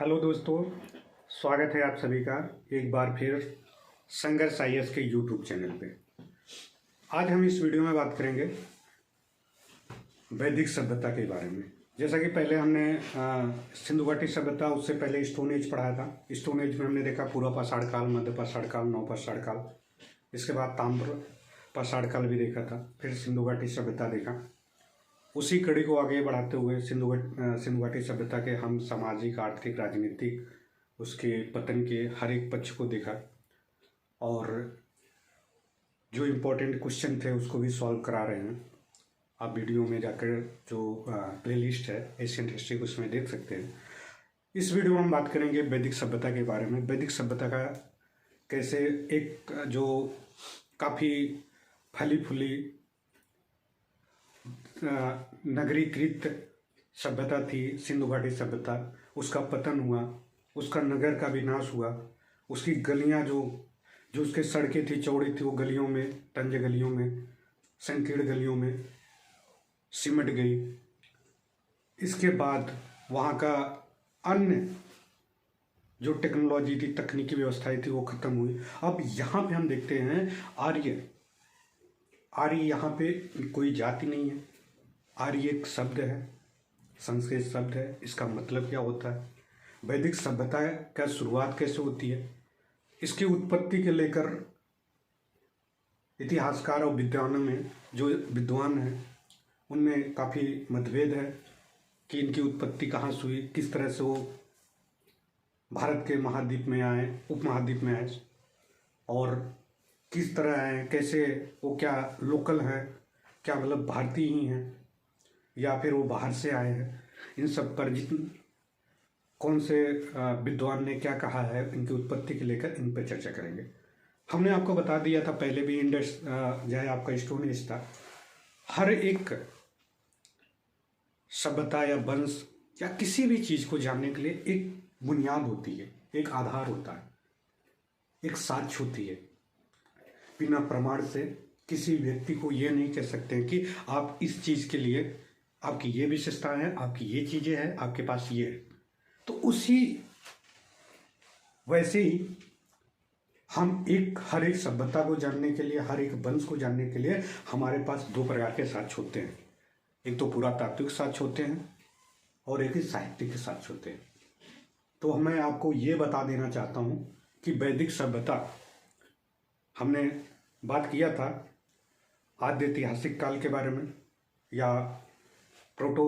Hello दोस्तों, स्वागत है आप सभी का एक बार फिर संघर्ष IAS के यूट्यूब चैनल पे। आज हम इस वीडियो में बात करेंगे वैदिक सभ्यता के बारे में। जैसा कि पहले हमने सिंधु घाटी सभ्यता, उससे पहले स्टोन एज पढ़ाया था। स्टोन एज में हमने देखा पूर्व पाषाण काल, मध्य पाषाण काल, नव पाषाण काल, इसके बाद ताम्र पाषाण काल भी देखा था, फिर सिंधु घाटी सभ्यता देखा। उसी कड़ी को आगे बढ़ाते हुए सिंधु घाटी सभ्यता के हम सामाजिक, आर्थिक, राजनीतिक, उसके पतन के हर एक पक्ष को देखा और जो इम्पोर्टेंट क्वेश्चन थे उसको भी सॉल्व करा रहे हैं। आप वीडियो में जाकर जो प्लेलिस्ट है एशियंट हिस्ट्री को उसमें देख सकते हैं। इस वीडियो में हम बात करेंगे वैदिक सभ्यता के बारे में। वैदिक सभ्यता का कैसे एक जो काफ़ी फली फूली नगरीकृत सभ्यता थी सिंधु घाटी सभ्यता, उसका पतन हुआ, उसका नगर का विनाश हुआ, उसकी गलियां जो उसके सड़कें थी चौड़ी थी, वो गलियों में, तंज गलियों में, संकीर्ण गलियों में सिमट गई। इसके बाद वहाँ का अन्य जो टेक्नोलॉजी थी, तकनीकी व्यवस्थाएं थी, वो खत्म हुई। अब यहाँ पे हम देखते हैं आर्य यहाँ पे कोई जाति नहीं है। आर्य एक शब्द है, संस्कृत शब्द है। इसका मतलब क्या होता है, वैदिक सभ्यता का शुरुआत कैसे होती है, इसकी उत्पत्ति के लेकर इतिहासकार और विद्वानों में जो विद्वान हैं उनमें काफ़ी मतभेद है कि इनकी उत्पत्ति कहाँ से हुई, किस तरह से वो भारत के महाद्वीप में आए, उपमहाद्वीप में आए और किस तरह आए, कैसे वो क्या लोकल है, क्या मतलब भारतीय ही हैं या फिर वो बाहर से आए हैं। इन सब पर कौन से विद्वान ने क्या कहा है इनकी उत्पत्ति के लेकर, इन पर चर्चा करेंगे। हमने आपको बता दिया था पहले भी, इंडस जो है आपका स्टोन एज था। हर एक सभ्यता या वंश या किसी भी चीज़ को जानने के लिए एक बुनियाद होती है, एक आधार होता है, एक साक्ष्य होती है। बिना प्रमाण से किसी व्यक्ति को ये नहीं कह सकते हैं कि आप इस चीज़ के लिए आपकी ये विशेषताएं हैं, आपकी ये चीज़ें हैं, आपके पास ये है। तो उसी वैसे ही हम हर एक सभ्यता को जानने के लिए, हर एक वंश को जानने के लिए हमारे पास दो प्रकार के साक्ष्य होते हैं। एक तो पुरातात्विक साक्ष्य होते हैं और एक ही साहित्यिक साक्ष्य होते हैं। तो मैं आपको ये बता देना चाहता हूँ कि वैदिक सभ्यता, हमने बात किया था आद्य ऐतिहासिक काल के बारे में या प्रोटो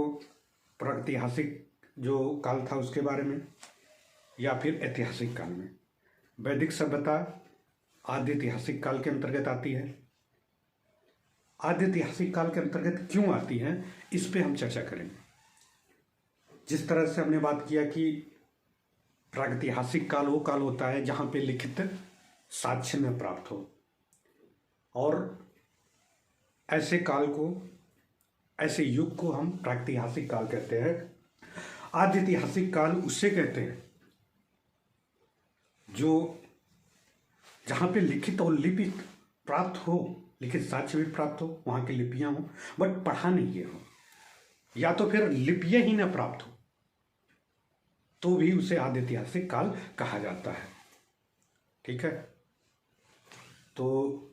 प्रागैतिहासिक जो काल था उसके बारे में, या फिर ऐतिहासिक काल में। वैदिक सभ्यता आद्य ऐतिहासिक काल के अंतर्गत आती है। आद्य ऐतिहासिक काल के अंतर्गत क्यों आती है, इस पे हम चर्चा करेंगे। जिस तरह से हमने बात किया कि प्रागैतिहासिक काल वो काल होता है जहाँ पे लिखित साक्ष्य न प्राप्त हो, और ऐसे काल को, ऐसे युग को हम प्रागैतिहासिक काल कहते हैं। आद्य ऐतिहासिक काल उससे कहते हैं जो जहाँ पे लिखित और लिपि प्राप्त हो, लिखित साक्ष्य भी प्राप्त हो, वहाँ की लिपियाँ हो, बट पढ़ा नहीं गया हो, या तो फिर लिपियाँ ही न प्राप्त हो, तो भी उसे आद्य ऐतिहासिक काल कहा जाता है। ठीक है, तो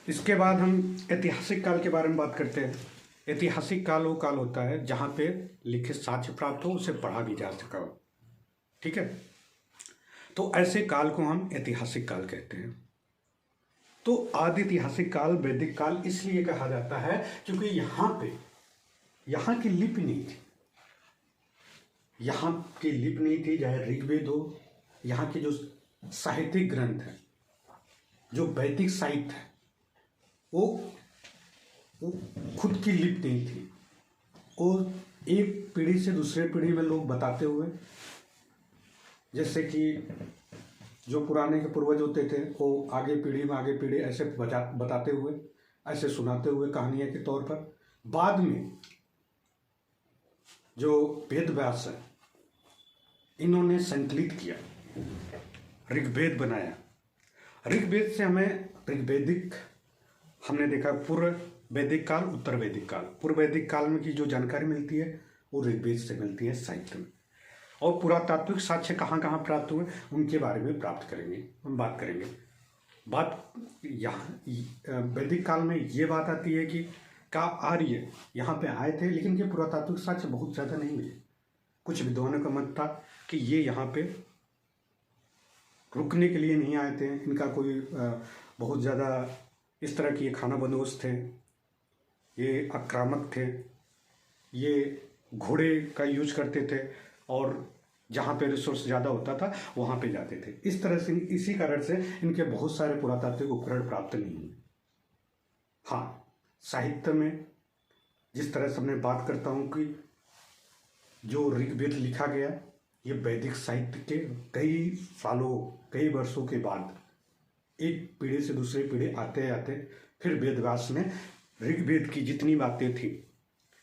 इसके बाद हम ऐतिहासिक काल के बारे में बात करते हैं। ऐतिहासिक काल वो काल होता है जहाँ पे लिखित साक्ष्य प्राप्त हो, उसे पढ़ा भी जा सका हो। ठीक है, तो ऐसे काल को हम ऐतिहासिक काल कहते हैं। तो आदि ऐतिहासिक काल वैदिक काल इसलिए कहा जाता है क्योंकि यहाँ की लिपि नहीं थी, यहाँ की लिपि नहीं थी, चाहे ऋग्वेद हो, यहाँ के जो साहित्यिक ग्रंथ है, जो वैदिक साहित्य है, वो खुद की लिपि नहीं थी। वो एक पीढ़ी से दूसरे पीढ़ी में लोग बताते हुए, जैसे कि जो पुराने के पूर्वज होते थे वो आगे पीढ़ी ऐसे बताते हुए, ऐसे सुनाते हुए कहानियाँ के तौर पर, बाद में जो वेद व्यास है इन्होंने संकलित किया, ऋग्वेद बनाया। ऋग्वेद से हमें ऋग्वेदिक हमने देखा पूर्व वैदिक काल, उत्तर वैदिक काल। पूर्व वैदिक काल में की जो जानकारी मिलती है वो ऋग्वेद से मिलती है साहित्य में। और पुरातात्विक साक्ष्य कहाँ कहाँ प्राप्त हुए उनके बारे में प्राप्त करेंगे, हम बात करेंगे। बात यहाँ वैदिक काल में ये बात आती है कि का आर्य यहाँ पे आए थे, लेकिन ये पुरातात्विक साक्ष्य बहुत ज़्यादा नहीं मिले। कुछ विद्वानों का मत था कि ये यहाँ पे रुकने के लिए नहीं आए थे, इनका कोई बहुत ज़्यादा इस तरह की खाना बंदोबस्त थे, ये आक्रामक थे, ये घोड़े का यूज करते थे और जहाँ पे रिसोर्स ज़्यादा होता था वहाँ पे जाते थे। इस तरह से इसी कारण से इनके बहुत सारे पुरातात्विक उपकरण प्राप्त नहीं हुए। हाँ, साहित्य में जिस तरह से मैं बात करता हूँ कि जो ऋग्वेद लिखा गया ये वैदिक साहित्य के कई सालों, कई वर्षों के बाद एक पीढ़ी से दूसरे पीढ़ी आते आते फिर वेदव्यास ने ऋग्वेद की जितनी बातें थी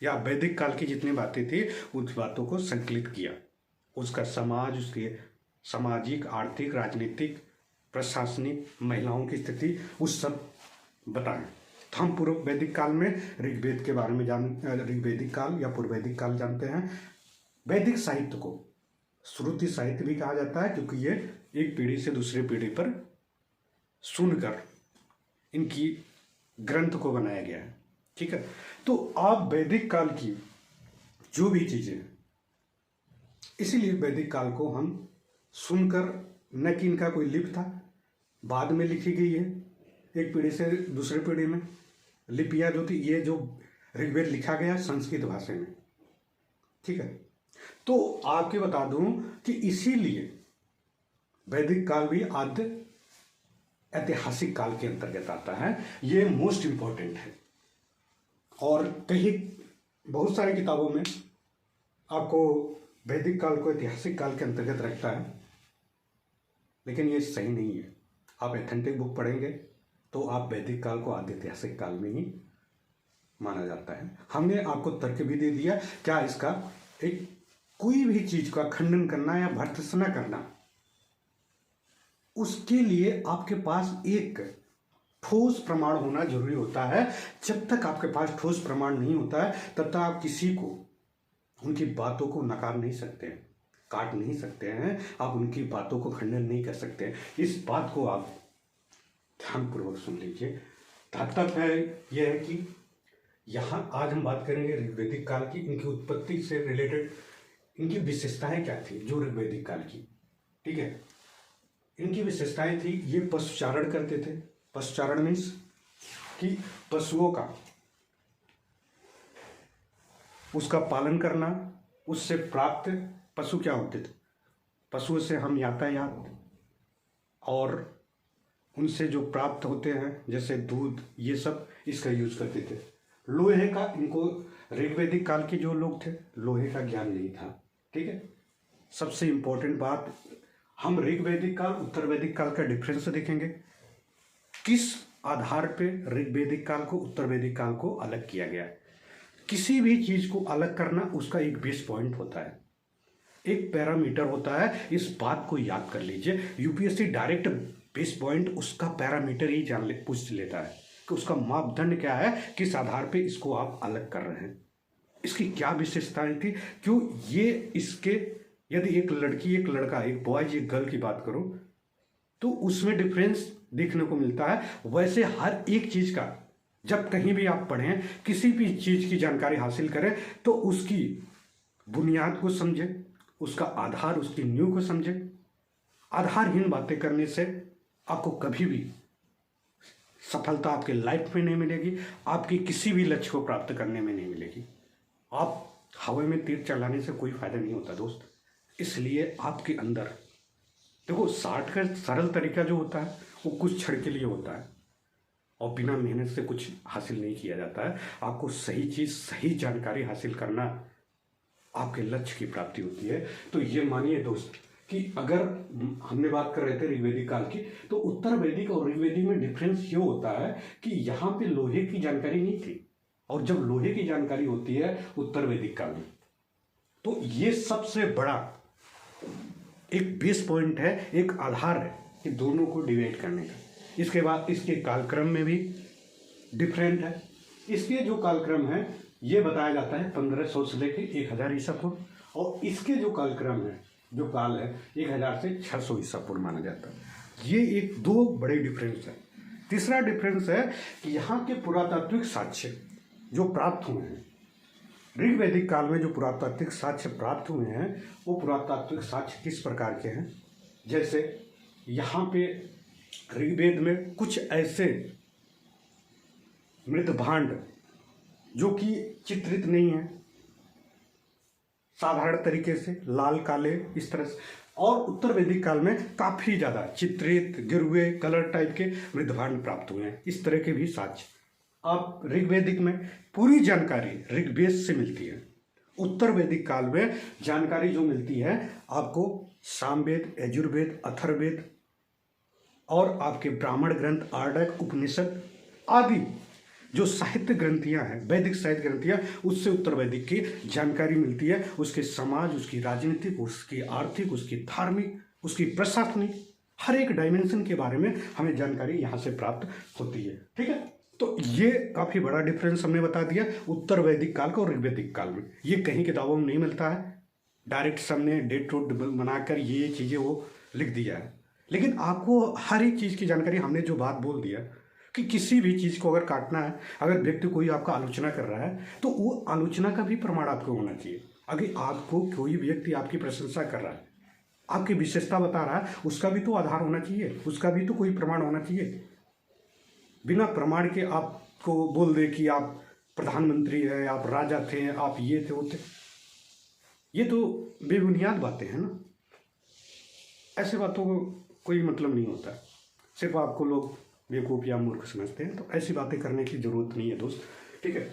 या वैदिक काल की जितनी बातें थी उस बातों को संकलित किया। उसका समाज, उसके सामाजिक, आर्थिक, राजनीतिक, प्रशासनिक, महिलाओं की स्थिति, उस सब बताएं। तो हम पूर्व वैदिक काल में ऋग्वेद के बारे में ऋग्वेदिक काल या पूर्व वैदिक काल जानते हैं। वैदिक साहित्य को श्रुति साहित्य भी कहा जाता है क्योंकि ये एक पीढ़ी से दूसरी पीढ़ी पर सुनकर इनकी ग्रंथ को बनाया गया है। ठीक है, तो आप वैदिक काल की जो भी चीजें, इसीलिए वैदिक काल को हम सुनकर, न कि इनका कोई लिपि था, बाद में लिखी गई है एक पीढ़ी से दूसरी पीढ़ी में। लिपियां जो थी, ये जो ऋग्वेद लिखा गया संस्कृत भाषा में। ठीक है, तो आपके बता दूं कि इसीलिए वैदिक काल भी आद्य ऐतिहासिक काल के अंतर्गत आता है। ये मोस्ट इंपॉर्टेंट है और कहीं बहुत सारी किताबों में आपको वैदिक काल को ऐतिहासिक काल के अंतर्गत रखता है, लेकिन ये सही नहीं है। आप एथेंटिक बुक पढ़ेंगे तो आप वैदिक काल को आद्य ऐतिहासिक काल में ही माना जाता है। हमने आपको तर्क भी दे दिया। क्या इसका एक कोई भी चीज का खंडन करना या भर्त्सना करना, उसके लिए आपके पास एक ठोस प्रमाण होना जरूरी होता है। जब तक आपके पास ठोस प्रमाण नहीं होता है तब तक आप किसी को, उनकी बातों को नकार नहीं सकते, काट नहीं सकते हैं, आप उनकी बातों को खंडन नहीं कर सकते। इस बात को आप ध्यानपूर्वक सुन लीजिए। तात्पर्य यह है कि यहाँ आज हम बात करेंगे ऋग्वेदिक काल की, इनकी उत्पत्ति से रिलेटेड इनकी विशेषताएं क्या थी जो ऋग्वेदिक काल की। ठीक है, इनकी विशेषताएं थी, ये पशुचारण करते थे। पशुचारण मीन्स कि पशुओं का, उसका पालन करना, उससे प्राप्त पशु क्या होते थे, पशुओं से हम यातायात और उनसे जो प्राप्त होते हैं जैसे दूध, ये सब इसका यूज करते थे। लोहे का, इनको ऋग्वेदिक काल के जो लोग थे लोहे का ज्ञान नहीं था। ठीक है, सबसे इंपॉर्टेंट बात, हम ऋग्वेदिक काल उत्तर वैदिक काल का डिफरेंस देखेंगे। किस आधार पे ऋग्वेदिक काल को उत्तर वैदिक काल को अलग किया गया है। किसी भी चीज को अलग करना उसका एक बेस पॉइंट होता है, एक पैरामीटर होता है। इस बात को याद कर लीजिए। यूपीएससी डायरेक्ट बेस पॉइंट उसका पैरामीटर ही पूछ लेता है कि उसका मापदंड क्या है, किस आधार पे इसको आप अलग कर रहे हैं, इसकी क्या विशेषताएं थी, क्यों ये इसके, यदि एक लड़की एक लड़का, एक बॉयज एक गर्ल की बात करो तो उसमें डिफरेंस देखने को मिलता है। वैसे हर एक चीज का जब कहीं भी आप पढ़ें, किसी भी चीज की जानकारी हासिल करें तो उसकी बुनियाद को समझे, उसका आधार, उसकी नींव को समझे। आधारहीन बातें करने से आपको कभी भी सफलता आपके लाइफ में नहीं मिलेगी, आपकी किसी भी लक्ष्य को प्राप्त करने में नहीं मिलेगी। आप हवा में तीर चलाने से कोई फायदा नहीं होता दोस्त। इसलिए आपके अंदर देखो, शॉर्टकट सरल तरीका जो होता है वो कुछ क्षण के लिए होता है और बिना मेहनत से कुछ हासिल नहीं किया जाता है। आपको सही चीज, सही जानकारी हासिल करना आपके लक्ष्य की प्राप्ति होती है। तो ये मानिए दोस्त कि अगर हमने बात कर रहे थे ऋग्वेदिक काल की, तो उत्तर वैदिक और ऋग्वेदिक में डिफरेंस ये होता है कि यहाँ पे लोहे की जानकारी नहीं थी और जब लोहे की जानकारी होती है उत्तर वैदिक काल में, तो ये सबसे बड़ा एक बेस पॉइंट है, एक आधार है कि दोनों को डिवाइड करने का। इसके बाद इसके कालक्रम में भी डिफरेंट है। इसके जो कालक्रम है ये बताया जाता है 1500 से लेके 1000 ईसा पूर्व, और इसके जो कालक्रम है, जो काल है, 1000 से 600 ईसा पूर्व माना जाता है। ये एक दो बड़े डिफरेंस है। तीसरा डिफरेंस है कि यहाँ के पुरातात्विक साक्ष्य जो प्राप्त हुए हैं, ऋग्वैदिक काल में जो पुरातात्विक साक्ष्य प्राप्त हुए हैं, वो पुरातात्विक साक्ष्य किस प्रकार के हैं। जैसे यहाँ पे ऋग्वेद में कुछ ऐसे मृत भांड जो कि चित्रित नहीं है, साधारण तरीके से लाल काले इस तरह से, और उत्तर वैदिक काल में काफी ज्यादा चित्रित गिरुए कलर टाइप के मृत भांड प्राप्त हुए हैं। इस तरह के भी साक्ष्य आप ऋग्वैदिक में पूरी जानकारी ऋग्वेद से मिलती है। उत्तर वैदिक काल में जानकारी जो मिलती है आपको सामवेद, यजुर्वेद, अथर्ववेद और आपके ब्राह्मण ग्रंथ, आर्डक, उपनिषद आदि जो साहित्य ग्रंथियां हैं, वैदिक साहित्य ग्रंथियां, उससे उत्तर वैदिक की जानकारी मिलती है। उसके समाज, उसकी राजनीतिक, उसकी आर्थिक, उसकी धार्मिक, उसकी प्रशासनिक, हर एक डायमेंशन के बारे में हमें जानकारी यहाँ से प्राप्त होती है। ठीक है, तो ये काफी बड़ा डिफरेंस हमने बता दिया उत्तर वैदिक काल का और ऋग्वैदिक काल में। ये कहीं किताबों में नहीं मिलता है, डायरेक्ट सबने डेट रोड बनाकर ये चीजें वो लिख दिया है। लेकिन आपको हर एक चीज की जानकारी, हमने जो बात बोल दिया कि किसी भी चीज को अगर काटना है, अगर व्यक्ति कोई आपका आलोचना कर रहा है तो वो आलोचना का भी प्रमाण आपको होना चाहिए। अगर आपको कोई व्यक्ति आपकी प्रशंसा कर रहा है, आपकी विशेषता बता रहा है, उसका भी तो आधार होना चाहिए, उसका भी तो कोई प्रमाण होना चाहिए। बिना प्रमाण के आपको बोल दे कि आप प्रधानमंत्री है, आप राजा थे, आप ये थे, वो थे, ये तो बेबुनियाद बातें हैं ना। ऐसे बातों को कोई मतलब नहीं होता, सिर्फ आपको लोग बेवकूफ या मूर्ख समझते हैं। तो ऐसी बातें करने की जरूरत नहीं है दोस्त। ठीक है,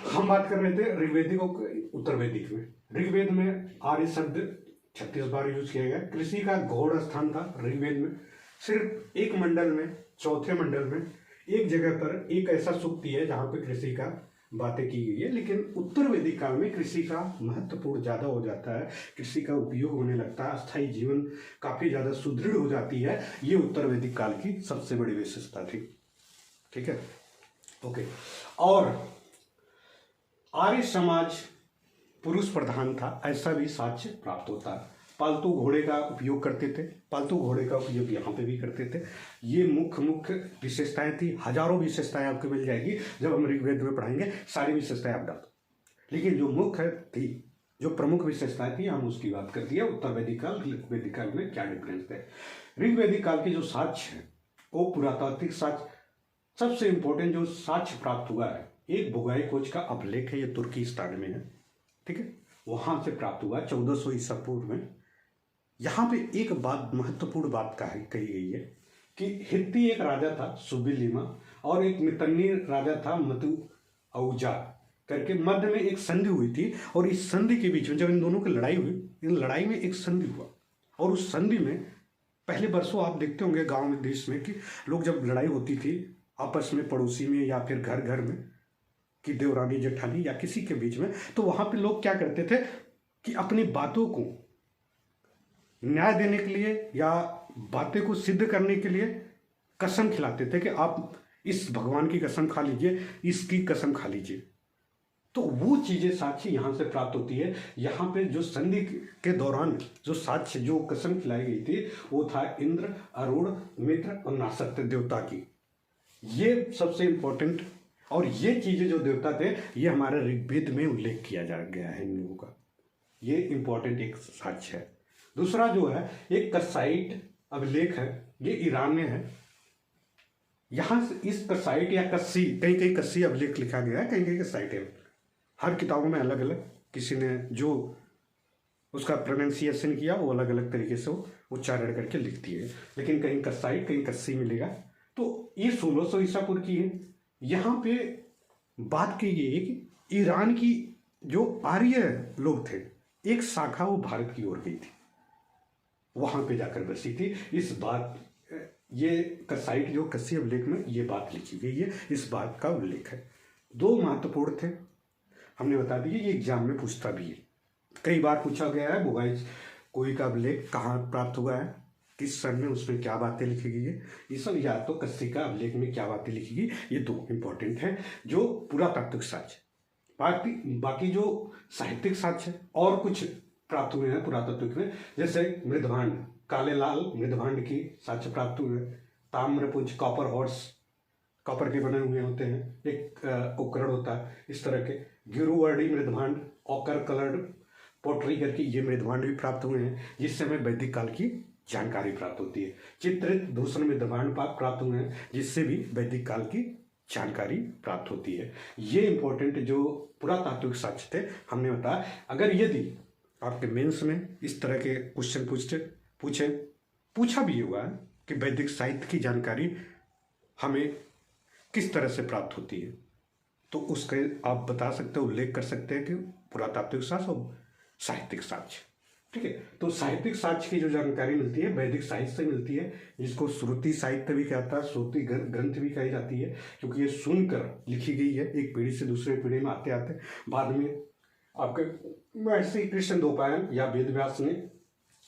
हम बात कर रहे थे ऋग्वेदिक और उत्तर वैदिक में। ऋग्वेद में आर्य शब्द 36 बार यूज किया गया। कृषि का गौड़ स्थान था ऋग्वेद में। सिर्फ एक मंडल में, चौथे मंडल में एक जगह पर एक ऐसा सूक्ति है जहां पे कृषि का बातें की गई है। लेकिन उत्तर वैदिक काल में कृषि का महत्वपूर्ण ज्यादा हो जाता है, कृषि का उपयोग होने लगता है, अस्थायी जीवन काफी ज्यादा सुदृढ़ हो जाती है। ये उत्तर वैदिक काल की सबसे बड़ी विशेषता थी। ठीक है, ओके। और आर्य समाज पुरुष प्रधान था, ऐसा भी साक्ष्य प्राप्त होता है। पालतू घोड़े का उपयोग करते थे, पालतू घोड़े का उपयोग यहाँ पे भी करते थे। ये मुख्य विशेषताएं थी। हजारों विशेषताएं आपको मिल जाएगी जब हम ऋग्वेद में पढ़ाएंगे, सारी विशेषताएं आप डाल। लेकिन जो मुख्य थी, जो प्रमुख विशेषताएं थी, हम उसकी बात कर दिया। उत्तर वैदिक काल, ऋग्वैदिक काल में क्या डिफरेंस है। ऋग्वैदिक काल के जो साक्ष्य है वो पुरातात्विक साक्ष्य, सबसे इंपॉर्टेंट जो साक्ष्य प्राप्त हुआ है, एक बुगाई कोच का अभिलेख है, ये तुर्किस्तान में है। ठीक है, वहां से प्राप्त हुआ 1400 ईसा पूर्व में। यहाँ पे एक बात, महत्वपूर्ण बात कही गई है कि हित्ती एक राजा था सुबिलिमा, और एक मितन्नी राजा था मतु औजा करके, मध्य में एक संधि हुई थी। और इस संधि के बीच में जब इन दोनों की लड़ाई हुई, इन लड़ाई में एक संधि हुआ, और उस संधि में पहले वर्षों आप देखते होंगे गांव में, देश में, कि लोग जब लड़ाई होती थी आपस में, पड़ोसी में या फिर घर घर में, कि देवरानी जेठानी या किसी के बीच में, तो वहां पे लोग क्या करते थे कि अपनी बातों को न्याय देने के लिए या बातें को सिद्ध करने के लिए कसम खिलाते थे कि आप इस भगवान की कसम खा लीजिए, इसकी कसम खा लीजिए। तो वो चीजें साक्ष्य यहां से प्राप्त होती है। यहाँ पे जो संधि के दौरान जो साक्ष्य, जो कसम खिलाई गई थी, वो था इंद्र, अरुण, मित्र और नासत्य देवता की। ये सबसे इंपॉर्टेंट, और ये चीजें जो देवता थे, ये हमारे ऋग्वेद में उल्लेख किया जा गया है इन लोगों का। ये इंपॉर्टेंट एक साक्ष्य है। दूसरा जो है एक कसाइट अभिलेख है, ये ईरान में है। यहां से इस कसाइट या कस्सी, कहीं कहीं कस्सी अभिलेख लिखा गया है, कहीं कहीं कसाइट है। हर किताबों में अलग अलग, किसी ने जो उसका प्रोनाउंसिएशन किया वो अलग अलग तरीके से उच्चारण करके लिखती है। लेकिन कहीं कसाइट, कहीं कस्सी मिलेगा। तो ये 1600 ईसा पूर्व की है। यहाँ पे बात की गई है कि ईरान की जो आर्य लोग थे, एक शाखा वो भारत की ओर गई थी, वहां पे जाकर बसी थी। इस बात, ये कसाइट जो कस्सी अभिलेख में ये बात लिखी गई है, इस बात का उल्लेख है। दो महत्वपूर्ण थे, हमने बता दिए, ये एग्जाम में पूछता भी है, कई बार पूछा गया है। बुगाई कोई का अभिलेख कहाँ प्राप्त हुआ है, किस सन में उसमें क्या बातें लिखी गई है, ये सब, या तो कस्तिका अभिलेख में क्या बातें लिखी गई, ये दो इंपॉर्टेंट हैं जो पुरातात्विक साक्ष्य। बाकी जो साहित्यिक साक्ष्य और कुछ प्राप्त हुए हैं पुरातात्विक में, जैसे मृदभांड, काले लाल मृदभांड की साक्ष्य प्राप्त हुए हैं। ताम्रपुंज, कॉपर हॉर्स, कॉपर के बने हुए होते हैं, एक उपकरण होता है इस तरह के। गिरुवर्णी मृदभांड, ऑकर कलर्ड पोट्री करके ये मृदभांड भी प्राप्त हुए हैं, जिससे हमें वैदिक काल की जानकारी प्राप्त होती है। चित्रित दूसरे मृदभांड प्राप्त हुए हैं, जिससे भी वैदिक काल की जानकारी प्राप्त होती है। ये इंपॉर्टेंट जो पुरातात्विक साक्ष्य थे हमने बताया। अगर यदि आपके मेंस में इस तरह के क्वेश्चन पूछा भी हुआ है कि वैदिक साहित्य की जानकारी हमें किस तरह से प्राप्त होती है, तो उसके आप बता सकते हो, उल्लेख कर सकते हैं कि पुरातात्विक साक्ष्य और साहित्यिक साक्ष्य। ठीक है, तो साहित्यिक साक्ष्य की जो जानकारी मिलती है वैदिक साहित्य से मिलती है, जिसको श्रुति साहित्य भी कहता है, श्रुति ग्रंथ भी कही जाती है, क्योंकि ये सुनकर लिखी गई है, एक पीढ़ी से दूसरे पीढ़ी में आते आते बाद में आपके महर्षि कृष्णद्वैपायन या वेदव्यास ने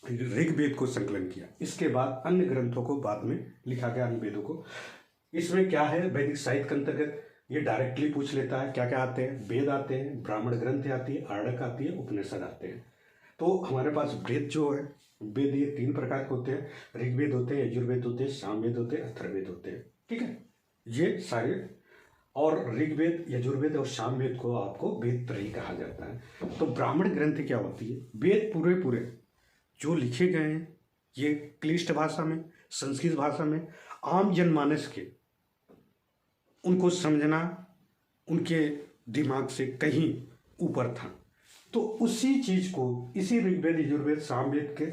ऋग्वेद को संकलन किया। इसके बाद अन्य ग्रंथों को बाद में लिखा गया, अन्य वेदों को। इसमें क्या है, वैदिक साहित्य के अंतर्गत ये डायरेक्टली पूछ लेता है क्या क्या आते हैं, वेद आते हैं, ब्राह्मण ग्रंथ आती है, आर्डक आती है, उपनिषद आते हैं। तो हमारे पास वेद जो है, वेद ये 3 प्रकार के होते हैं, ऋग्वेद होते हैं, यजुर्वेद होते हैं, सामवेद होते हैं, अथर्ववेद होते हैं। ठीक है, ये सारे, और ऋग्वेद, यजुर्वेद और सामवेद को आपको वेद त्रयी कहा जाता है। तो ब्राह्मण ग्रंथ क्या होती है, वेद पूरे जो लिखे गए हैं ये क्लिष्ट भाषा में, संस्कृत भाषा में, आम जनमानस के उनको समझना उनके दिमाग से कहीं ऊपर था। तो उसी चीज को, इसी ऋग्वेद, यजुर्वेद, सामवेद के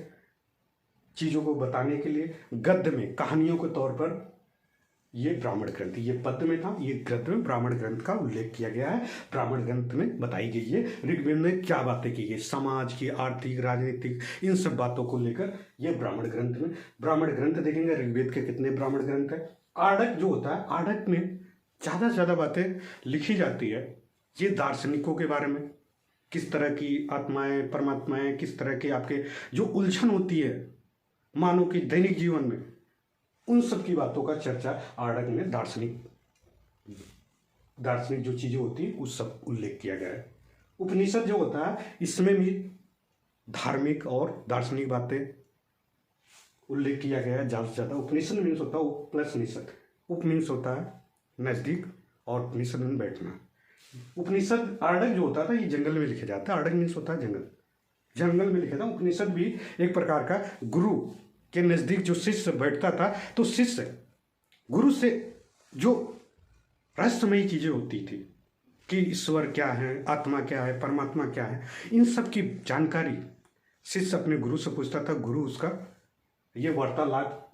चीजों को बताने के लिए गद्य में, कहानियों के तौर पर ये ब्राह्मण ग्रंथ, ये पद्य में था, ये गद्य में ब्राह्मण ग्रंथ का उल्लेख किया गया है। ब्राह्मण ग्रंथ में बताई गई है ऋग्वेद में क्या बातें की गई, समाज की, आर्थिक, राजनीतिक, इन सब बातों को लेकर ये ब्राह्मण ग्रंथ में। ब्राह्मण ग्रंथ देखेंगे ऋग्वेद के कितने ब्राह्मण ग्रंथ है। आर्डक जो होता है, आर्डक में ज़्यादा से ज़्यादा बातें लिखी जाती है, ये दार्शनिकों के बारे में, किस तरह की आत्माएं, परमात्माएं, किस तरह के आपके जो उलझन होती है मानव के दैनिक जीवन में, उन सब की बातों का चर्चा आर्डक में दार्शनिक जो चीजें होती है उस सब उल्लेख किया गया है। उपनिषद जो होता है, इसमें भी धार्मिक और दार्शनिक बातें उल्लेख किया गया है ज़्यादा से ज़्यादा। उपनिषद मीन्स होता है उप प्लस निषद, उप मीन्स होता है नजदीक और उपनिषद में बैठना। उपनिषद, आर्डक जो होता था ये जंगल में लिखे जाता है, आर्डक मीन्स होता है जंगल, जंगल में लिखा था। उपनिषद भी एक प्रकार का गुरु के नजदीक जो शिष्य बैठता था, तो शिष्य गुरु से जो रहस्यमयी चीजें होती थी कि ईश्वर क्या है, आत्मा क्या है, परमात्मा क्या है, इन सब की जानकारी शिष्य अपने गुरु से पूछता था। गुरु उसका, ये वार्तालाप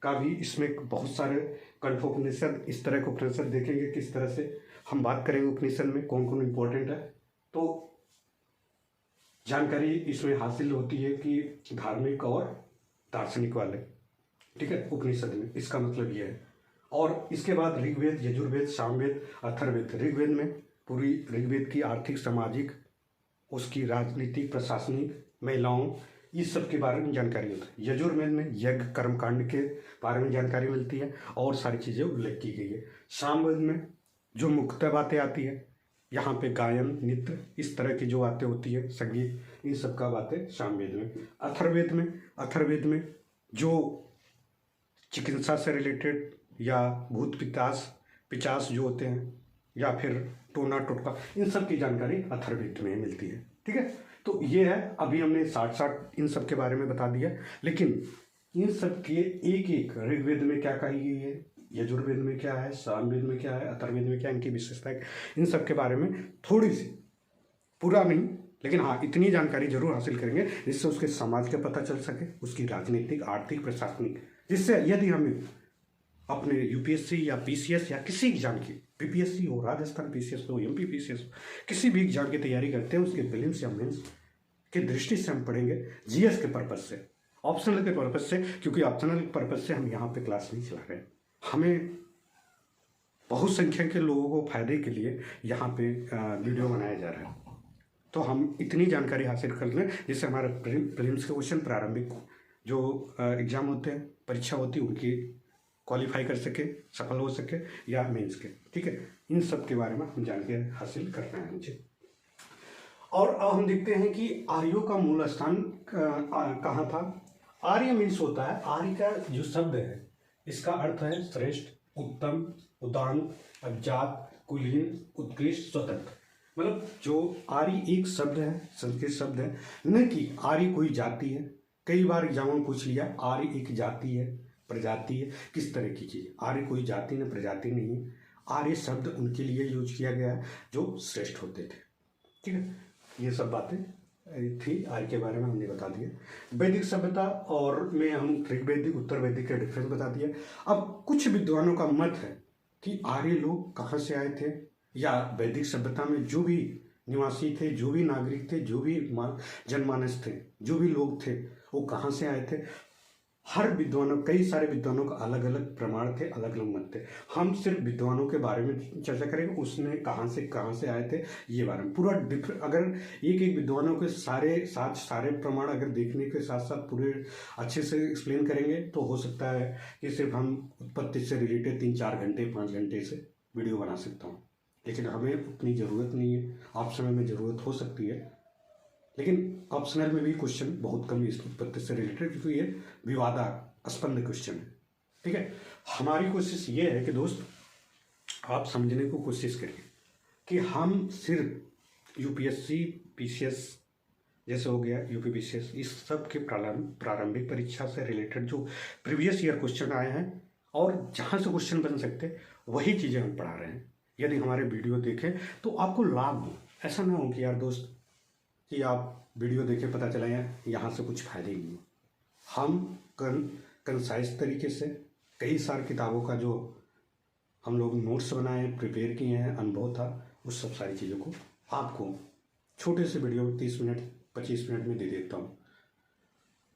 का भी इसमें बहुत सारे कंठोपनिषद, इस तरह के उपनिषद देखेंगे, किस तरह से हम बात करेंगे उपनिषद में कौन कौन इंपॉर्टेंट है। तो जानकारी इसमें हासिल होती है कि धार्मिक और दार्शनिक वाले, ठीक है, उपनिषद में, इसका मतलब ये है। और इसके बाद ऋग्वेद, यजुर्वेद, सामवेद, अथर्ववेद। ऋग्वेद में पूरी ऋग्वेद की आर्थिक, सामाजिक, उसकी राजनीतिक, प्रशासनिक, महिलाओं, इस सब के बारे में जानकारी होती है। यजुर्वेद में यज्ञ कर्मकांड के बारे में जानकारी मिलती है और सारी चीज़ें उल्लेख की गई है। सामवेद में जो मुख्यतः बातें आती है, यहाँ पे गायन, नृत्य, इस तरह की जो बातें होती है, संगीत, इन सब का बातें सामवेद में। अथर्ववेद में जो चिकित्सा से रिलेटेड या भूत पिचास जो होते हैं, या फिर टोना टोटका, इन सब की जानकारी अथर्ववेद में मिलती है। ठीक है, तो ये है, अभी हमने 60 इन सब के बारे में बता दिया। लेकिन इन सब के एक एक, ऋग्वेद में क्या कही गई है, यजुर्वेद में क्या है, सामवेद में क्या है, अथर्ववेद में क्या है, इनकी विशेषता है, इन सब के बारे में थोड़ी सी, पूरा नहीं लेकिन हाँ इतनी जानकारी जरूर हासिल करेंगे जिससे उसके समाज का पता चल सके, उसकी राजनीतिक, आर्थिक, प्रशासनिक, जिससे यदि हमें अपने यूपीएससी या पीसीएस या किसी एग्जाम की, बीपीएससी हो, राजस्थान पीसीएस हो, एमपी पीसीएस हो, किसी भी एग्जाम की तैयारी करते हैं, उसके प्रीलिम्स या मेंस की दृष्टि से हम पढ़ेंगे, जीएस के पर्पज से, ऑप्शनल के पर्पज से, क्योंकि ऑप्शनल के पर्पज से हम यहाँ पे क्लास नहीं चला रहे हैं, हमें बहुसंख्यक के लोगों को फायदे के लिए यहाँ पे वीडियो बनाया जा रहा है। तो हम इतनी जानकारी हासिल कर लें जिससे हमारा प्रीलिम्स के क्वेश्चन, प्रारंभिक जो एग्ज़ाम होते हैं, परीक्षा होती है, उनकी क्वालिफाई कर सके, सफल हो सके, या मेंस के, ठीक है। इन सब के बारे में हम जानकारी हासिल करना है मुझे। और अब हम देखते हैं कि आर्यों का मूल स्थान कहाँ था। आर्य मीन्स होता है, आर्य का जो शब्द है इसका अर्थ है श्रेष्ठ, उत्तम, उदान, अभिजात, कुलीन, उत्कृष्ट, स्वतंत्र। मतलब जो आर्य एक शब्द है, संस्कृत शब्द है, न कि आर्य कोई जाति है। कई बार एग्जाम में पूछ लिया आर्य एक जाति है, प्रजाति है, किस तरह की चीज। आर्य कोई जाति न प्रजाति नहीं है। आर्य शब्द उनके लिए यूज किया गया है जो श्रेष्ठ होते थे, ठीक है। ये सब बातें थी आर्य के बारे में हमने बता दिया। वैदिक सभ्यता और में हम ऋग्वैदिक उत्तर वैदिक का डिफरेंस बता दिया। अब कुछ विद्वानों का मत है कि आर्य लोग कहाँ से आए थे, या वैदिक सभ्यता में जो भी निवासी थे, जो भी नागरिक थे, जो भी जनमानस थे, जो भी लोग थे, वो कहाँ से आए थे। हर विद्वानों, कई सारे विद्वानों का अलग अलग प्रमाण थे, अलग अलग मत थे। हम सिर्फ विद्वानों के बारे में चर्चा करेंगे, उसने कहाँ से आए थे ये बारे में पूरा अगर एक एक विद्वानों के सारे प्रमाण अगर देखने के साथ साथ पूरे अच्छे से एक्सप्लेन करेंगे तो हो सकता है कि सिर्फ हम उत्पत्ति से रिलेटेड 3-4 घंटे 5 घंटे से वीडियो बना सकता हूँ, लेकिन हमें उतनी ज़रूरत नहीं है। आप समय में ज़रूरत हो सकती है, लेकिन ऑप्शनल में भी क्वेश्चन बहुत कम है इस उत्पत्ति से रिलेटेड, क्योंकि ये विवादास्पद क्वेश्चन है, ठीक है। हमारी कोशिश ये है कि दोस्त आप समझने को कोशिश करिए कि हम सिर्फ यूपीएससी, पीसीएस जैसे हो गया, यूपी पीसीएस, इस सब के प्रारंभिक परीक्षा से रिलेटेड जो प्रीवियस ईयर क्वेश्चन आए हैं और जहाँ से क्वेश्चन बन सकते वही चीज़ें हम पढ़ा रहे हैं। यदि हमारे वीडियो देखें तो आपको लाभ हो। ऐसा ना हो कि यार दोस्त कि आप वीडियो देखे पता चला यहाँ से कुछ फायदे ही नहीं। हम कंसाइज तरीके से कई सारी किताबों का जो हम लोग नोट्स बनाए, प्रिपेयर किए हैं, अनुभव था, उस सब सारी चीज़ों को आपको छोटे से वीडियो 30 मिनट 25 मिनट में दे देता हूँ।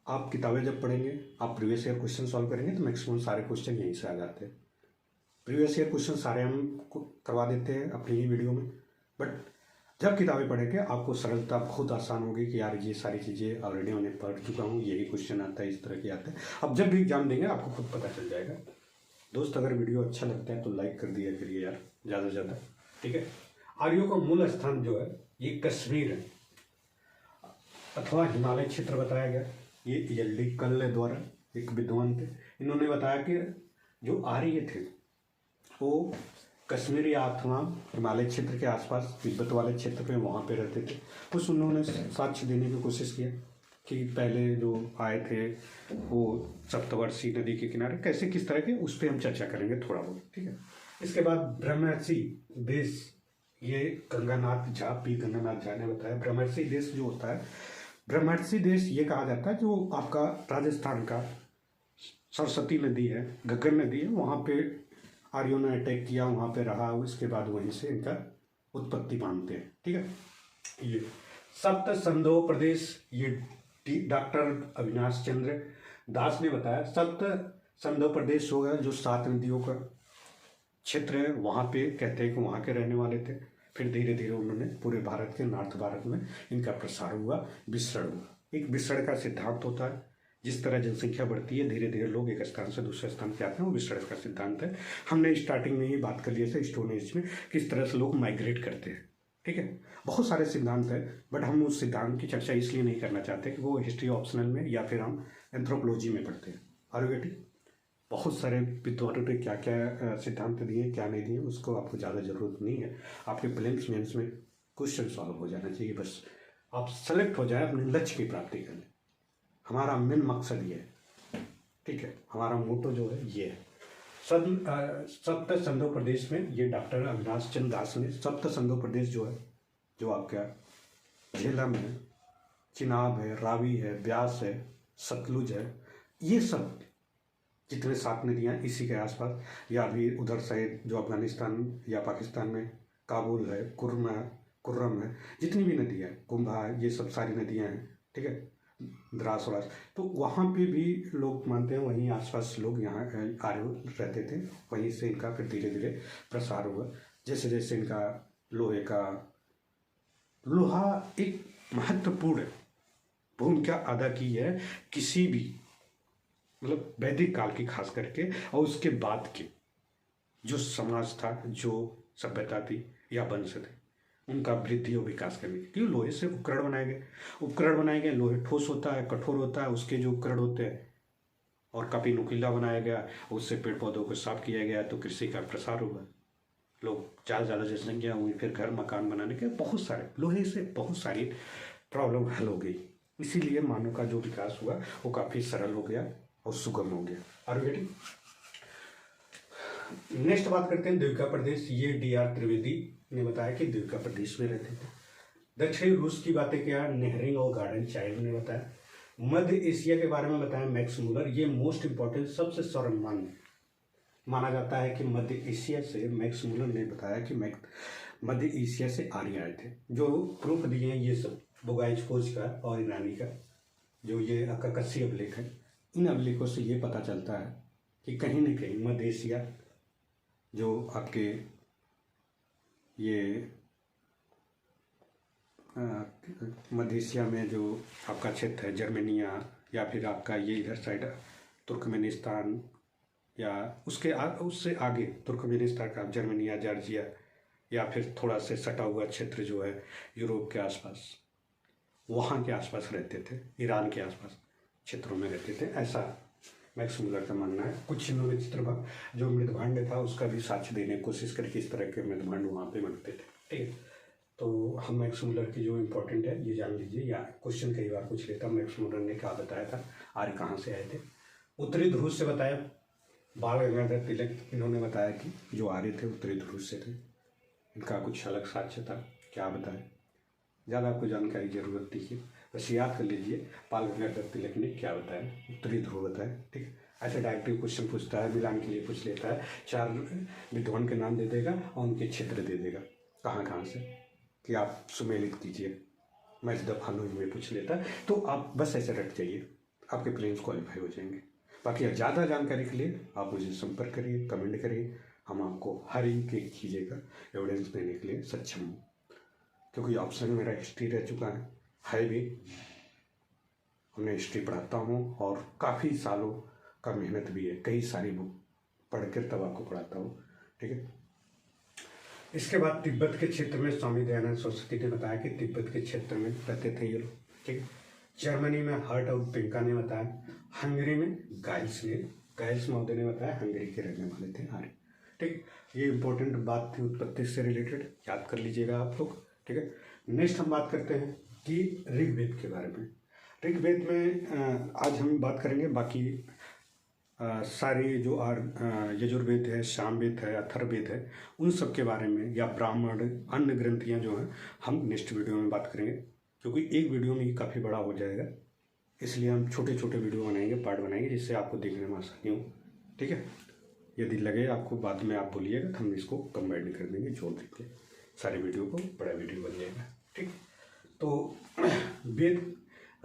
आप किताबें जब पढ़ेंगे, आप प्रीवियस ईयर क्वेश्चन सॉल्व करेंगे तो मैक्सिमम सारे क्वेश्चन यहीं से आ जाते हैं। प्रीवियस ईयर क्वेश्चन सारे हम करवा देते हैं अपनी ही वीडियो में, बट जब किताबें पढ़ेंगे आपको सरलता बहुत आसान होगी कि यार ये सारी चीज़ें ऑलरेडी मैंने पढ़ चुका हूँ, यही क्वेश्चन आता है, इस तरह के आते हैं। अब जब भी एग्जाम देंगे आपको खुद पता चल जाएगा। दोस्त अगर वीडियो अच्छा लगता है तो लाइक कर दिया करिए यार, ज़्यादा से ज़्यादा, ठीक है। आर्यों का मूल स्थान जो है ये कश्मीर है अथवा हिमालय क्षेत्र बताया गया। ये यल्डी कल्ल द्वारा एक विद्वान थे, इन्होंने बताया कि जो आर्य थे वो कश्मीर या अथवा हिमालय क्षेत्र के आसपास तिब्बत वाले क्षेत्र पे वहाँ पे रहते थे। कुछ उन्होंने साक्ष्य देने की कोशिश किया कि पहले जो आए थे वो सप्तवर्षी नदी के किनारे कैसे किस तरह के, उस पर हम चर्चा करेंगे थोड़ा बहुत, ठीक है। इसके बाद ब्रह्मर्षि देश, ये गंगानाथ झा, पी गंगानाथ झा ने बताया। ब्रह्मर्षि देश जो होता है, ब्रह्मर्षि देश ये कहा जाता है जो आपका राजस्थान का सरस्वती नदी है, घग्गर नदी है, वहाँ पे आर्यों ने अटैक किया, वहाँ पे रहा, उसके बाद वहीं से इनका उत्पत्ति मानते हैं, ठीक है। ये सप्त संधो प्रदेश, ये डॉक्टर अविनाश चंद्र दास ने बताया। सप्त संधो प्रदेश होगा जो 7 नदियों का क्षेत्र है, वहाँ पे कहते हैं कि वहाँ के रहने वाले थे। फिर धीरे धीरे उन्होंने पूरे भारत के, नॉर्थ भारत में इनका प्रसार हुआ, विसरण हुआ। एक विसरण का सिद्धांत होता है, जिस तरह जनसंख्या बढ़ती है धीरे धीरे लोग एक स्थान से दूसरे स्थान पे आते हैं, वो विसरण का सिद्धांत है। हमने स्टार्टिंग में ही बात कर लिया था स्टोन एज में किस तरह से लोग माइग्रेट करते हैं, ठीक है। बहुत सारे सिद्धांत है, बट हम उस सिद्धांत की चर्चा इसलिए नहीं करना चाहते कि वो हिस्ट्री ऑप्शनल में या फिर हम एंथ्रोपोलॉजी में पढ़ते हैं। आरोगेटी बहुत सारे विद्वानों ने क्या क्या सिद्धांत दिए, क्या नहीं दिए, उसको आपको ज़्यादा ज़रूरत नहीं है। आपके प्रीलिम्स मेंस में क्वेश्चन सॉल्व हो जाना चाहिए, बस आप सेलेक्ट हो जाए अपने लक्ष्य की प्राप्ति करने। हमारा मेन मकसद ये है, ठीक है, हमारा मोटो जो है ये है। सप्त संधो प्रदेश में ये डॉक्टर अविनाश चंद्र दास ने सप्त संधो प्रदेश जो है, जो आपका झेलम है, चिनाब है, रावी है, ब्यास है, सतलुज है, ये सब जितने 7 नदियाँ इसी के आसपास, या भी उधर साइड जो अफगानिस्तान या पाकिस्तान में काबुल है, कुर्रम है, जितनी भी नदियाँ हैं, कुंभा है, ये सब सारी नदियाँ हैं, ठीक है, द्रास वरास, तो वहाँ पे भी लोग मानते हैं, वहीं आसपास लोग यहाँ आर्य रहते थे, वहीं से इनका फिर धीरे धीरे प्रसार हुआ। जैसे जैसे इनका लोहा एक महत्वपूर्ण भूमिका अदा की है किसी भी मतलब वैदिक काल की खास करके, और उसके बाद के जो समाज था, जो सभ्यता थी या वंश थे, उनका वृद्धि और विकास करने के, क्यों लोहे से उपकरण बनाए गए। लोहे ठोस होता है, कठोर होता है, उसके जो उपकरण होते हैं, और काफ़ी नुकीला बनाया गया, उससे पेड़ पौधों को साफ किया गया, तो कृषि का प्रसार हुआ, लोग ज़्यादा ज़्यादा जनसंख्या हुई, फिर घर मकान बनाने के बहुत सारे, लोहे से बहुत सारी प्रॉब्लम हल हो गई। इसीलिए मानव का जो विकास हुआ वो काफ़ी सरल हो गया और सुगम हो गया। Are you getting? नेक्स्ट बात करते हैं द्वीपका प्रदेश। ये DR त्रिवेदी ने बताया कि द्वीपका प्रदेश में रहते थे। दक्षिणी रूस की बातें किया नेहरिंग और गार्डन चाइल्ड ने बताया। मध्य एशिया के बारे में बताया मैक्स मुलर। ये मोस्ट इंपॉर्टेंट, सबसे सर्वमान्य माना जाता है कि मध्य एशिया से, मैक्स मुलर ने बताया कि मध्य एशिया से आर्य आए थे। जो प्रूफ दिए हैं ये सब बोगाइच खोज का और ईरानी का, जो ये अक्कासी अभिलेख है, इन अभिलेखों से ये पता चलता है कि कहीं न कहीं मध्य एशिया, जो आपके ये मध्य एशिया में जो आपका क्षेत्र है, जर्मनिया, या फिर आपका ये इधर साइड तुर्कमेनिस्तान, या उससे आगे तुर्कमेनिस्तान का जर्मनिया, जॉर्जिया, या फिर थोड़ा से सटा हुआ क्षेत्र जो है यूरोप के आसपास, वहाँ के आसपास रहते थे, ईरान के आसपास क्षेत्रों में रहते थे, ऐसा मैक्स मुलर का मानना है। कुछ इन्होंने जो मृदभांड था उसका भी साक्ष्य देने की कोशिश करके इस तरह के मृदभांड वहाँ पे बनते थे। ठीक है, तो हम मैक्स मुलर की जो इम्पोर्टेंट है ये जान लीजिए, या क्वेश्चन कई बार पूछ लेता मैक्स मुलर ने क्या बताया था, आर्य कहाँ से आए थे। उत्तरी ध्रुव से बताया बाल गंगाधर तिलक, इन्होंने बताया कि जो आर्य थे उत्तरी ध्रुव से थे। इनका कुछ अलग साक्ष्य था, क्या बताए, ज़्यादा आपको जानकारी जरूरत थी, बस याद कर लीजिए बाल गंगाधर तिलक ने क्या बताया, उत्तरी ध्रुव बताया। ठीक है, ऐसे डायरेक्टिव क्वेश्चन पूछता है, मिलान के लिए पूछ लेता है, 4 विद्वान के नाम दे देगा और उनके क्षेत्र दे देगा कहाँ कहाँ से, कि आप सुमेलित कीजिए, मैच द फॉलोइंग में पूछ लेता है, तो आप बस ऐसे रट जाइए, आपके प्लेन्स क्वालिफाई हो जाएंगे। बाकी ज़्यादा जानकारी के लिए आप मुझे संपर्क करिए, कमेंट करिए, हम आपको हर एक चीज़ें का एविडेंस देने के लिए सक्षम हूँ, क्योंकि ऑप्शन में मेरा हिस्ट्री रह चुका है भी, हमने हिस्ट्री पढ़ाता हूँ और काफ़ी सालों का मेहनत भी है, कई सारी बुक पढ़ कर तब आपको पढ़ाता हूँ। ठीक है, इसके बाद तिब्बत के क्षेत्र में स्वामी दयानंद सरस्वती ने बताया कि तिब्बत के क्षेत्र में रहते थे ये लोग। ठीक है, जर्मनी में हर्ट और पिंका ने बताया, हंगरी में गाइल्स महोदय ने बताया, हंगरी के रहने वाले थे आर्य। ठीक, ये इंपॉर्टेंट बात थी उत्पत्ति से रिलेटेड, याद कर लीजिएगा आप लोग। ठीक है, नेक्स्ट हम बात करते हैं कि ऋग्वेद के बारे में। ऋग्वेद में आज हम बात करेंगे, बाकी सारी जो यजुर्वेद है, सामवेद है, अथर्ववेद है, उन सब के बारे में, या ब्राह्मण अन्य ग्रंथियाँ जो हैं, हम नेक्स्ट वीडियो में बात करेंगे, क्योंकि एक वीडियो में ही काफ़ी बड़ा हो जाएगा, इसलिए हम छोटे छोटे वीडियो बनाएंगे, पार्ट बनाएंगे, जिससे आपको देखने में आसानी हो। ठीक है, यदि लगे आपको बाद में आप बोलिएगा तो हम इसको कंबाइन कर देंगे, जोड़ देंगे, सारे वीडियो को बड़ा वीडियो बन जाएगा। ठीक, तो वेद,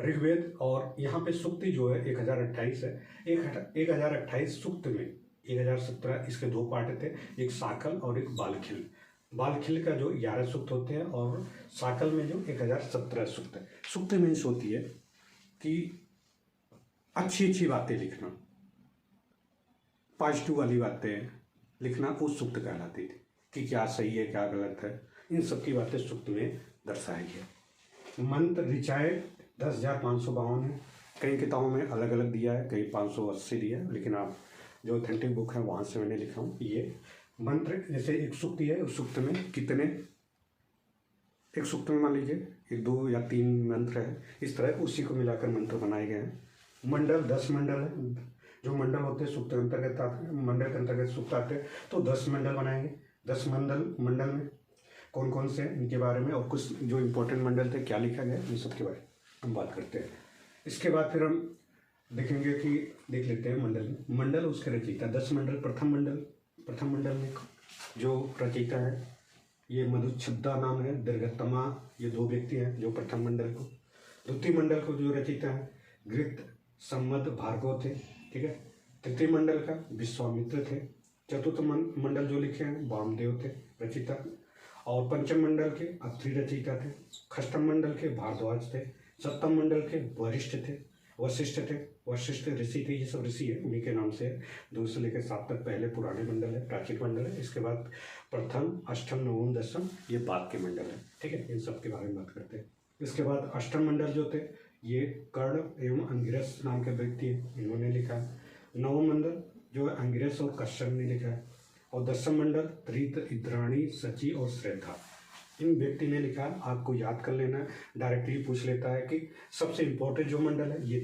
ऋग्वेद, और यहाँ पे सूक्ति जो है 1028 है। 1028 सूक्त में 1017 इसके 2 पार्ट थे, एक साकल और एक बालखिल। बालखिल का जो 11 सूक्त होते हैं और साकल में जो 1017 सूक्त है। सूक्त मीन्स होती है कि अच्छी अच्छी बातें लिखना, पॉजिटिव वाली बातें लिखना, वो सूक्त कहलाती थी, कि क्या सही है क्या गलत है, इन सब की बातें सूक्त में दर्शाई है। मंत्र ऋचाएँ 10,552 है, कई किताबों में अलग अलग दिया है, कई 580 दिया है, लेकिन आप जो ऑथेंटिक बुक है वहाँ से मैंने लिखा हूँ। ये मंत्र, जैसे एक सूक्ति है, उस सूक्त में कितने, एक सूक्त में मान लीजिए 1, 2 या 3 मंत्र है, इस तरह उसी को मिलाकर मंत्र बनाए गए हैं। मंडल 10 मंडल है, जो मंडल होते हैं सूक्त के अंतर्गत आते हैं, मंडल के अंतर्गत सूक्त आते हैं, तो 10 मंडल बनाएंगे। 10 मंडल में कौन कौन से, इनके बारे में, और कुछ जो इम्पोर्टेंट मंडल थे क्या लिखा गया, इन सब के बारे में हम बात करते हैं। इसके बाद फिर हम देखेंगे कि देख लेते हैं मंडल उसके रचयिता। 10 मंडल, प्रथम मंडल में जो रचयिता है ये मधुच्छब्दा नाम है, दीर्घतमा, ये 2 व्यक्ति हैं जो प्रथम मंडल को। द्वितीय मंडल को जो रचयिता है गृत, सम्मद, भार्गव थे। ठीक है, तृतीय मंडल का विश्वामित्र थे। चतुर्थ मंडल जो लिखे हैं वामदेव थे रचयिता, और पंचम मंडल के अत्रि रचयिता थे। षष्ठम मंडल के भारद्वाज थे। सप्तम मंडल के वशिष्ठ थे। वशिष्ठ ऋषि थे, ये सब ऋषि है, उन्हीं के नाम से 2 से लेकर 7 तक पहले पुराने मंडल है, प्राचीन मंडल है। इसके बाद प्रथम, अष्टम, नवम, दशम ये बाद के मंडल है। ठीक है, इन सब के बारे में बात करते हैं। इसके बाद अष्टम मंडल जो थे ये कर्ण एवं अंगिरस नाम के व्यक्ति है, इन्होंने लिखा है। नवम मंडल जो है अंगिरस और कश्यप ने लिखा है। और दशम मंडल त्रित, इंद्राणी, सची और श्रद्धा इन व्यक्ति ने लिखा है। आपको याद कर लेना है, डायरेक्टली पूछ लेता है कि सबसे इम्पोर्टेंट जो मंडल है ये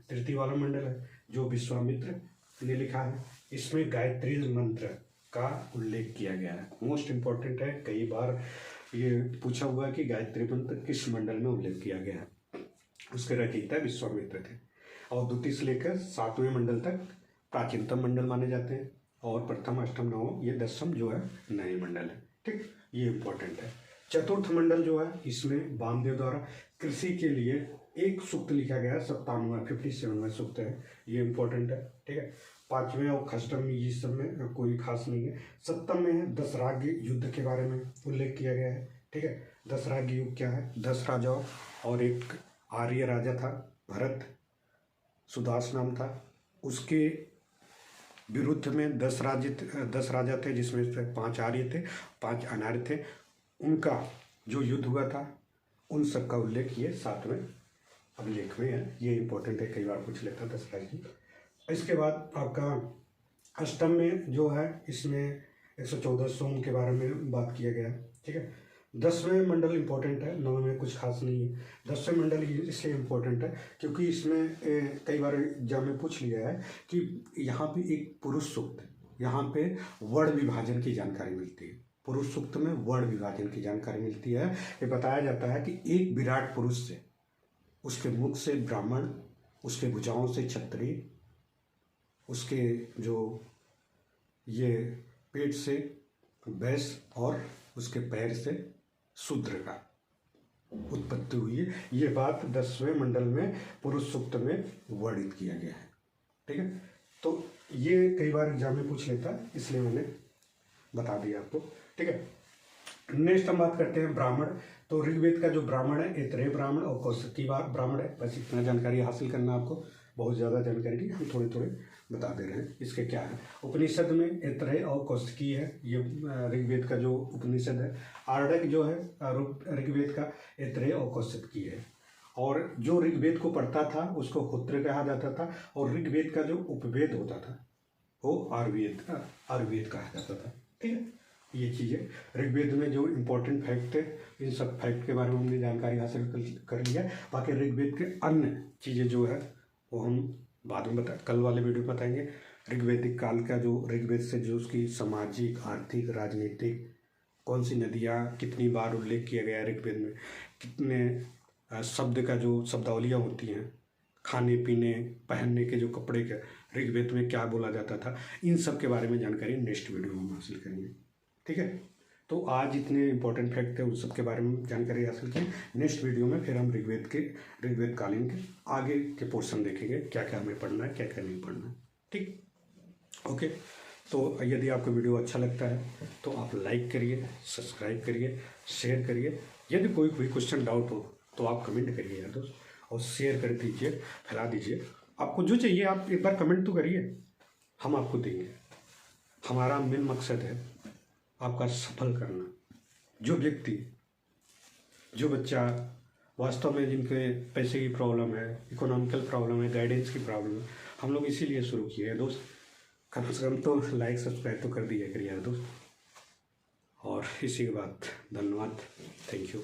तृतीय वाला मंडल है जो विश्वामित्र ने लिखा है। इसमें गायत्री मंत्र का उल्लेख किया गया है, मोस्ट इम्पोर्टेंट है, कई बार ये पूछा हुआ है कि गायत्री मंत्र किस मंडल में उल्लेख किया गया है। उसके रचयिता विश्वामित्र थे। और द्वितीय से लेकर 7वें मंडल तक प्राचीनतम मंडल माने जाते हैं, और प्रथम, अष्टम, नवम ये दशम जो है नए मंडल है। ठीक, ये इम्पोर्टेंट है। चतुर्थ मंडल जो है इसमें वामदेव द्वारा कृषि के लिए एक सूक्त लिखा गया है, 57वां सूक्त है, ये इम्पोर्टेंट है। ठीक है, 5वें और खष्टम में ये सब में कोई खास नहीं है। 7वें में है दशराग्य युद्ध के बारे में उल्लेख किया गया है। ठीक है, दशराग्य युद्ध क्या है? 10 राजाओं और एक आर्य राजा था, भरत सुदास नाम था, उसके विरुद्ध में 10 राजा थे, जिसमें से 5 आर्य थे, 5 अनार्य थे। उनका जो युद्ध हुआ था उन सब का उल्लेख ये 7वें अभिलेख में है, ये इंपॉर्टेंट है, कई बार पूछ लेता था दशराग्य। इसके बाद आपका अष्टम में जो है इसमें 114 सोम के बारे में बात किया गया है। ठीक है, 10वें मंडल इम्पोर्टेंट है, 9वें में कुछ खास नहीं है। 10वें मंडल इसलिए इम्पोर्टेंट है क्योंकि इसमें कई बार एग्जाम में पूछ लिया है कि यहाँ पे एक पुरुष सूक्त, यहाँ पे वर्ण विभाजन की जानकारी मिलती है। पुरुष सूक्त में वर्ण विभाजन की जानकारी मिलती है। ये बताया जाता है कि एक विराट पुरुष से, उसके मुख से ब्राह्मण, उसके भुजाओं से क्षत्रिय, उसके जो ये पेट से वैश्य और उसके पैर से शूद्र का उत्पत्ति हुई है। ये बात 10वें मंडल में पुरुष सूक्त में वर्णित किया गया है। ठीक है, तो ये कई बार एग्जाम में पूछ लेता है, इसलिए मैंने बता दिया आपको। ठीक है, नेक्स्ट हम बात करते हैं ब्राह्मण। तो ऋग्वेद का जो ब्राह्मण है ऐतरेय ब्राह्मण और कौशिकी ब्राह्मण है। बस इतना जानकारी हासिल करना आपको, बहुत ज़्यादा जानकारी नहीं, हम थोड़े थोड़े बता दे रहे हैं। इसके क्या है, उपनिषद में ऐतरेय और कौशिकी है, ये ऋग्वेद का जो उपनिषद है। आर्डक जो है ऋग्वेद का ऐतरेय और कौशिकी है। और जो ऋग्वेद को पढ़ता था उसको होत्र कहा जाता था, और ऋग्वेद का जो उपवेद होता था वो आयुर्वेद कहा जाता था। ठीक है, ये चीज़ें ऋग्वेद में जो इम्पोर्टेंट फैक्ट है, इन सब फैक्ट के बारे में हमने जानकारी हासिल कर लिया। बाकी ऋग्वेद के अन्य चीज़ें जो है वो हम बाद में कल वाले वीडियो में बताएंगे। ऋग्वेदिक काल का जो ऋग्वेद से जो उसकी सामाजिक, आर्थिक, राजनीतिक, कौन सी नदियाँ, कितनी बार उल्लेख किया गया है ऋग्वेद में, कितने शब्द का जो शब्दावलियाँ होती हैं, खाने पीने, पहनने के जो कपड़े के ऋग्वेद में क्या बोला जाता था, इन सब के बारे में जानकारी नेक्स्ट वीडियो में हम हासिल करेंगे। ठीक है, तो आज इतने इंपॉर्टेंट फैक्ट थे, उन सब के बारे में जानकारी हासिल की। नेक्स्ट वीडियो में फिर हम ऋग्वेद कालीन के आगे के पोर्शन देखेंगे, क्या क्या हमें पढ़ना है, क्या क्या नहीं पढ़ना है। ठीक, ओके। तो यदि आपको वीडियो अच्छा लगता है तो आप लाइक करिए, सब्सक्राइब करिए, शेयर करिए। यदि कोई क्वेश्चन डाउट हो तो आप कमेंट करिए यार दोस्त, और शेयर कर दीजिए, फैला दीजिए। आपको जो चाहिए आप एक बार कमेंट तो करिए, हम आपको देंगे। हमारा मेन मकसद है आपका सफल करना। जो व्यक्ति, जो बच्चा वास्तव में जिनके पैसे की प्रॉब्लम है, इकोनॉमिकल प्रॉब्लम है, गाइडेंस की प्रॉब्लम है, हम लोग इसीलिए शुरू किए हैं दोस्त। कम से कम तो लाइक सब्सक्राइब तो कर दिया करिए यार दोस्त। और इसी के बाद धन्यवाद, थैंक यू।